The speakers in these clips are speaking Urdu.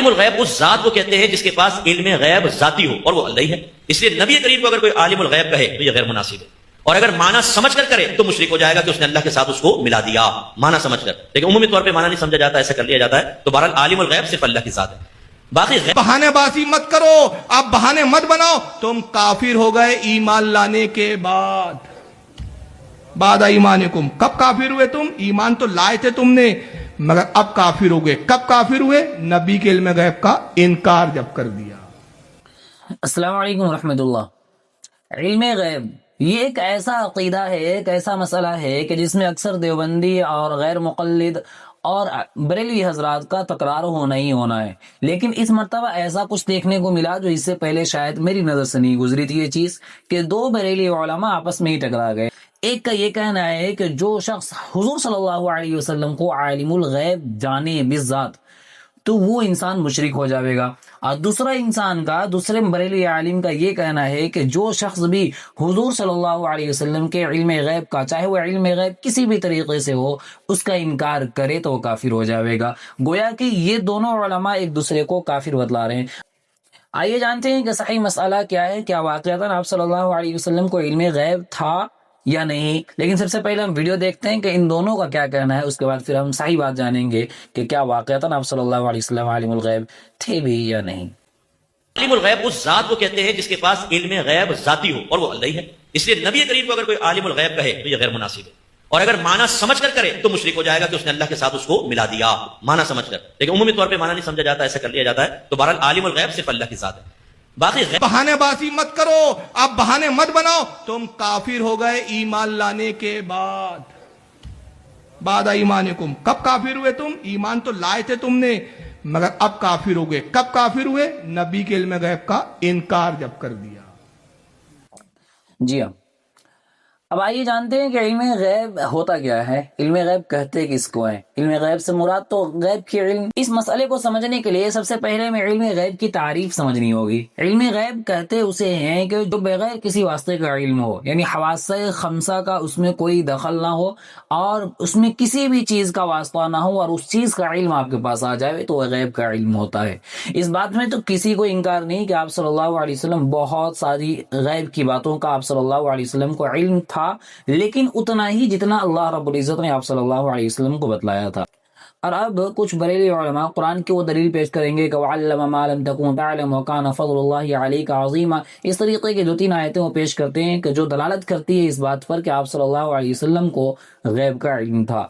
عالم الغیب اس ذات کو کہتے ہیں جس کے پاس علم غیب ذاتی ہو، اور وہ اللہ ہی ہے۔ اس لیے نبی کریم کو اگر کوئی عالم الغیب کہے تو یہ غیر مناسب ہے، اور اگر معنی سمجھ کر کرے تو مشرک ہو جائے گا کہ اس نے اللہ کے ساتھ اس کو ملا دیا معنی سمجھ کر، لیکن عمومی طور پہ معنی نہیں سمجھا جاتا، ایسا کر لیا جاتا ہے۔ تو بہرحال عالم الغیب صرف اللہ کی ذات ہے، باقی غیب بہانے بازی مت کرو، آپ بہانے مت بناؤ، تم کافر ہو گئے ایمان لانے کے بعد۔ بعد ایمانکم، کب کافر ہوئے تم؟ ایمان تو لائے تھے تم نے، مگر اب کافر ہو گئے۔ کب کافر ہوئے؟ نبی کے علم غیب کا انکار جب کر دیا۔ السلام علیکم ورحمۃ اللہ۔ علم غیب یہ ایک ایسا عقیدہ ہے، ایک ایسا مسئلہ ہے کہ جس میں اکثر دیوبندی اور غیر مقلد اور بریلوی حضرات کا تکرار ہونا ہی ہونا ہے، لیکن اس مرتبہ ایسا کچھ دیکھنے کو ملا جو اس سے پہلے شاید میری نظر سے نہیں گزری تھی یہ چیز، کہ دو بریلوی علماء آپس میں ہی ٹکرا گئے۔ ایک کا یہ کہنا ہے کہ جو شخص حضور صلی اللہ علیہ وسلم کو عالم الغیب جانے بالذات تو وہ انسان مشرک ہو جاوے گا، اور دوسرے بریلوی عالم کا یہ کہنا ہے کہ جو شخص بھی حضور صلی اللہ علیہ وسلم کے علم غیب کا، چاہے وہ علم غیب کسی بھی طریقے سے ہو، اس کا انکار کرے تو وہ کافر ہو جاوے گا۔ گویا کہ یہ دونوں علماء ایک دوسرے کو کافر بتلا رہے ہیں۔ آئیے جانتے ہیں کہ صحیح مسئلہ کیا ہے، کیا واقعتاً آپ صلی اللہ علیہ وسلم کو علم غیب تھا یا نہیں۔ لیکن سب سے پہلے ہم ویڈیو دیکھتے ہیں کہ ان دونوں کا کیا کہنا ہے، اس کے بعد پھر ہم صحیح بات جانیں گے کہ کیا واقعتاً آپ صلی اللہ علیہ وسلم عالم الغیب تھے بھی یا نہیں۔ عالم الغیب اس ذات کو کہتے ہیں جس کے پاس علم غیب ذاتی ہو، اور وہ اللہ ہی ہے۔ اس لیے نبی کریم کو اگر کوئی عالم الغیب کہے تو یہ غیر مناسب ہے، اور اگر معنی سمجھ کر کرے تو مشرک ہو جائے گا کہ اس نے اللہ کے ساتھ اس کو ملا دیا معنی سمجھ کر، لیکن عمومی طور پہ معنی نہیں سمجھا جاتا، ایسا کر لیا جاتا ہے۔ تو بہرحال عالم الغیب صرف اللہ کی ذات ہے، باقی غیب بہانے بازی مت کرو، آپ بہانے مت بناؤ، تم کافر ہو گئے ایمان لانے کے بعد۔ بعد ایمانکم، کب کافر ہوئے تم؟ ایمان تو لائے تھے تم نے، مگر اب کافر ہو گئے۔ کب کافر ہوئے؟ نبی کے علم غیب کا انکار جب کر دیا۔ جی ہاں، اب آئیے جانتے ہیں کہ علم غیب ہوتا کیا ہے، علم غیب کہتے کس کو ہیں، علم غیب سے مراد تو غیب کی علم۔ اس مسئلے کو سمجھنے کے لیے سب سے پہلے میں علم غیب کی تعریف سمجھنی ہوگی۔ علم غیب کہتے اسے ہیں کہ جو بغیر کسی واسطے کا علم ہو، یعنی حواس خمسہ کا اس میں کوئی دخل نہ ہو، اور اس میں کسی بھی چیز کا واسطہ نہ ہو، اور اس چیز کا علم آپ کے پاس آ جائے تو وہ غیب کا علم ہوتا ہے۔ اس بات میں تو کسی کو انکار نہیں کہ آپ صلی اللہ علیہ وسلم بہت ساری غیب کی باتوں کا آپ صلی اللہ علیہ وسلم کو علم تھا، لیکن اتنا ہی جتنا اللہ رب العزت نے آپ صلی اللہ علیہ وسلم کو بتلایا تھا۔ اور اب کچھ بریلوی علماء قرآن کی وہ دلیل پیش کریں گے کہ وَعَلَّمَ مَا لَمْ تَكُنْ تَعْلَمُ وَكَانَ فَضْلُ اللَّهِ عَلَيْكَ عَظِيمًا، اس طریقے کی 2-3 آیتیں وہ پیش کرتے ہیں کہ جو دلالت کرتی ہے اس بات پر کہ آپ صلی اللہ علیہ وسلم کو غیب کا علم تھا۔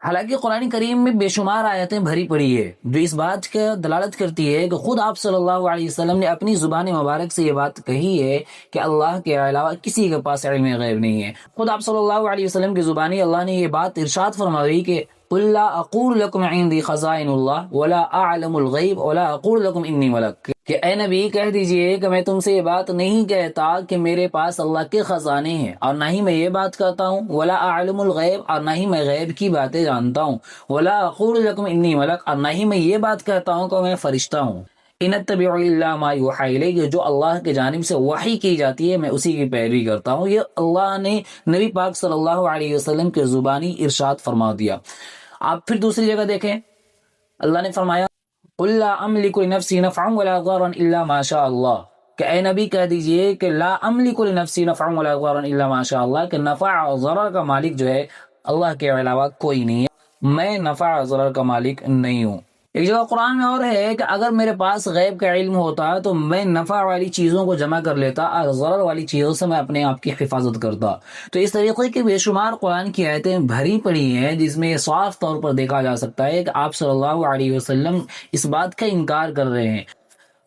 حالانکہ قرآن کریم میں بے شمار آیتیں بھری پڑی ہے جو اس بات کا دلالت کرتی ہے کہ خود آپ صلی اللہ علیہ وسلم نے اپنی زبان مبارک سے یہ بات کہی ہے کہ اللہ کے علاوہ کسی کے پاس علم غیب نہیں ہے۔ خود آپ صلی اللہ علیہ وسلم کی زبانی اللہ نے یہ بات ارشاد فرمائی کہ قُلْ لَا أَقُولُ لَكُمْ عِنْدِي خَزَائِنُ اللَّهِ وَلَا أَعْلَمُ الْغَيْبَ وَلَا أَقُولُ لَكُمْ إِنِّي مَلَكٌ، کہ اے نبی کہہ دیجئے کہ میں تم سے یہ بات نہیں کہتا کہ میرے پاس اللہ کے خزانے ہیں، اور نہ ہی میں یہ بات کرتا ہوں وَلَا أَعْلَمُ الْغَيْبَ، اور نہ ہی میں غیب کی باتیں جانتا ہوں، وَلَا أَقُولُ لَكُمْ إِنِّي مَلَكٌ، اور نہ ہی میں یہ بات کہتا ہوں کہ میں فرشتہ ہوں۔ إِنْ أَتَّبِعُ إِلَّا مَا يُوحَىٰ إِلَيَّ، جو اللہ کے جانب سے وحی کی جاتی ہے میں اسی کی پیروی کرتا ہوں۔ یہ اللہ نے نبی پاک صلی اللہ علیہ وسلم کے زبانی ارشاد فرما دیا۔ آپ پھر دوسری جگہ دیکھیں، اللہ نے فرمایا قُلْ لَا أَمْلِكُ لِنَفْسِي نَفْعًا وَلَا ضَرًّا إِلَّا مَا شَاءَ اللَّهُ، کہ اے نبی کہہ دیجئے کہ لا املک لنفسی نفعا ولا ضررا الا ما شاء اللہ، کہ نفع اور ضرر کا مالک جو ہے اللہ کے علاوہ کوئی نہیں ہے، میں نفع اور ضرر کا مالک نہیں ہوں۔ ایک جگہ قرآن میں اور ہے کہ اگر میرے پاس غیب کا علم ہوتا تو میں نفع والی چیزوں کو جمع کر لیتا اور ضرر والی چیزوں سے میں اپنے آپ کی حفاظت کرتا۔ تو اس طریقے کی بے شمار قرآن کی آیتیں بھری پڑی ہیں جس میں یہ صاف طور پر دیکھا جا سکتا ہے کہ آپ صلی اللہ علیہ وسلم اس بات کا انکار کر رہے ہیں۔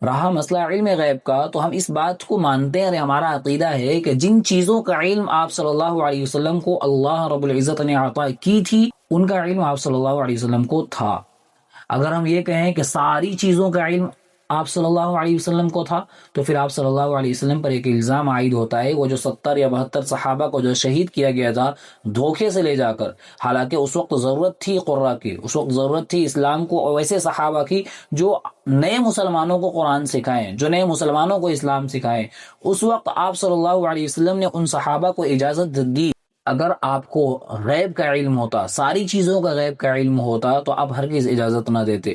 رہا مسئلہ علم غیب کا، تو ہم اس بات کو مانتے ہیں اور ہمارا عقیدہ ہے کہ جن چیزوں کا علم آپ صلی اللہ علیہ وسلم کو اللہ رب العزت نے عطا کی تھی ان کا علم آپ صلی اللہ علیہ وسلم کو تھا۔ اگر ہم یہ کہیں کہ ساری چیزوں کا علم آپ صلی اللہ علیہ وسلم کو تھا تو پھر آپ صلی اللہ علیہ وسلم پر ایک الزام عائد ہوتا ہے، وہ جو 70 یا 72 صحابہ کو جو شہید کیا گیا تھا دھوکے سے لے جا کر، حالانکہ اس وقت ضرورت تھی قرہ کی، اس وقت ضرورت تھی اسلام کو اور ویسے صحابہ کی جو نئے مسلمانوں کو قرآن سکھائیں، جو نئے مسلمانوں کو اسلام سکھائیں۔ اس وقت آپ صلی اللہ علیہ وسلم نے ان صحابہ کو اجازت دی، اگر آپ کو غیب کا علم ہوتا، ساری چیزوں کا غیب کا علم ہوتا تو آپ ہرگز اجازت نہ دیتے۔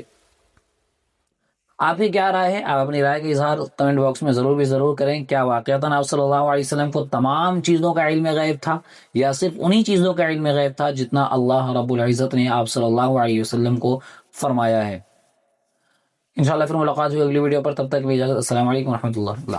آپ کی کیا رائے ہے؟ آپ اپنی رائے کا اظہار کمنٹ باکس میں ضرور بھی ضرور کریں. کیا واقعتاً آپ صلی اللہ علیہ وسلم کو تمام چیزوں کا علم غیب تھا، یا صرف انہی چیزوں کا علم غیب تھا جتنا اللہ رب العزت نے آپ صلی اللہ علیہ وسلم کو فرمایا ہے؟ انشاءاللہ پھر ملاقات ہوئی اگلی ویڈیو پر، تب تک بھی اجازت. السلام علیکم ورحمۃ اللہ.